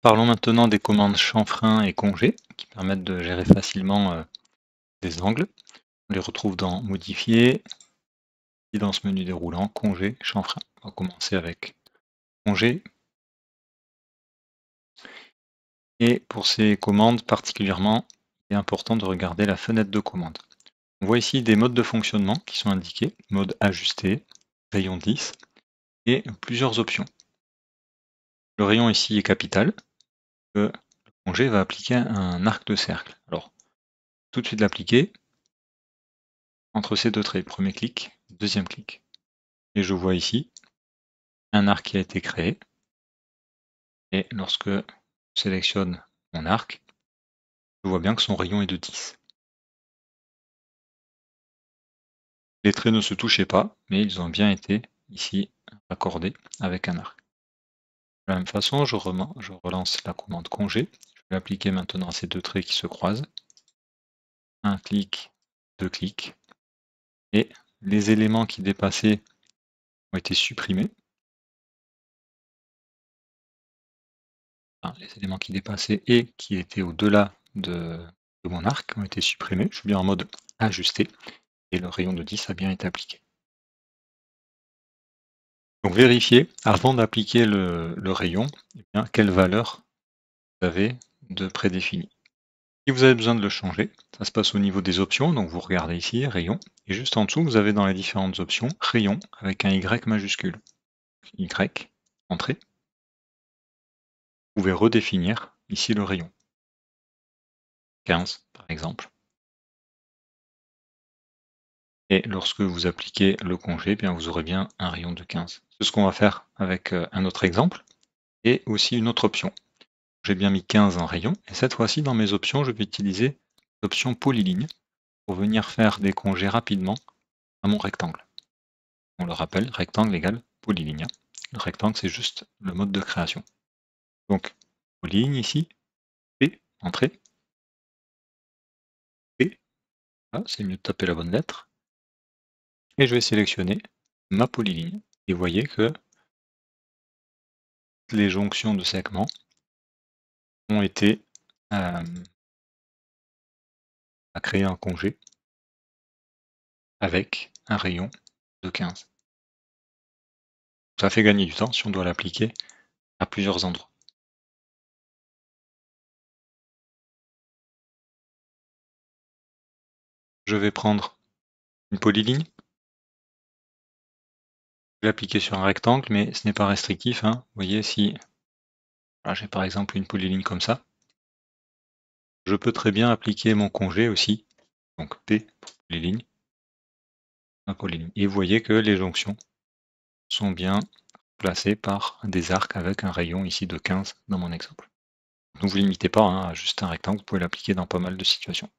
Parlons maintenant des commandes chanfrein et congé qui permettent de gérer facilement des angles. On les retrouve dans Modifier et dans ce menu déroulant Congé, chanfrein. On va commencer avec Congé. Et pour ces commandes particulièrement, il est important de regarder la fenêtre de commande. On voit ici des modes de fonctionnement qui sont indiqués, mode ajusté, rayon 10 et plusieurs options. Le rayon ici est capital, le congé va appliquer un arc de cercle. Alors, tout de suite l'appliquer entre ces deux traits, premier clic, deuxième clic. Et je vois ici un arc qui a été créé. Et lorsque je sélectionne mon arc, je vois bien que son rayon est de 10. Les traits ne se touchaient pas, mais ils ont bien été ici accordés avec un arc. De la même façon, je relance la commande congé. Je vais appliquer maintenant ces deux traits qui se croisent. Un clic, deux clics. Et les éléments qui dépassaient ont été supprimés. Enfin, les éléments qui dépassaient et qui étaient au-delà de mon arc ont été supprimés. Je suis bien en mode ajusté et le rayon de 10 a bien été appliqué. Donc vérifiez avant d'appliquer le rayon, eh bien, quelle valeur vous avez de prédéfinie. Si vous avez besoin de le changer, ça se passe au niveau des options, donc vous regardez ici, rayon, et juste en dessous, vous avez dans les différentes options, rayon avec un Y majuscule. Y, entrée. Vous pouvez redéfinir ici le rayon. 15 par exemple. Et lorsque vous appliquez le congé, eh bien, vous aurez bien un rayon de 15. C'est ce qu'on va faire avec un autre exemple, et aussi une autre option. J'ai bien mis 15 en rayon, et cette fois-ci, dans mes options, je vais utiliser l'option polyligne pour venir faire des congés rapidement à mon rectangle. On le rappelle, rectangle égale polyligne. Le rectangle, c'est juste le mode de création. Donc, polyligne ici, P, entrée, P, ah, c'est mieux de taper la bonne lettre, et je vais sélectionner ma polyligne. Et vous voyez que les jonctions de segments ont été à créer un congé avec un rayon de 15. Ça fait gagner du temps si on doit l'appliquer à plusieurs endroits. Je vais prendre une polyligne, je vais l'appliquer sur un rectangle, mais ce n'est pas restrictif. Vous voyez, si j'ai par exemple une polyligne comme ça, je peux très bien appliquer mon congé aussi, donc P pour polyligne, ma polyligne. Et vous voyez que les jonctions sont bien placées par des arcs avec un rayon ici de 15 dans mon exemple. Ne vous limitez pas à juste un rectangle, vous pouvez l'appliquer dans pas mal de situations.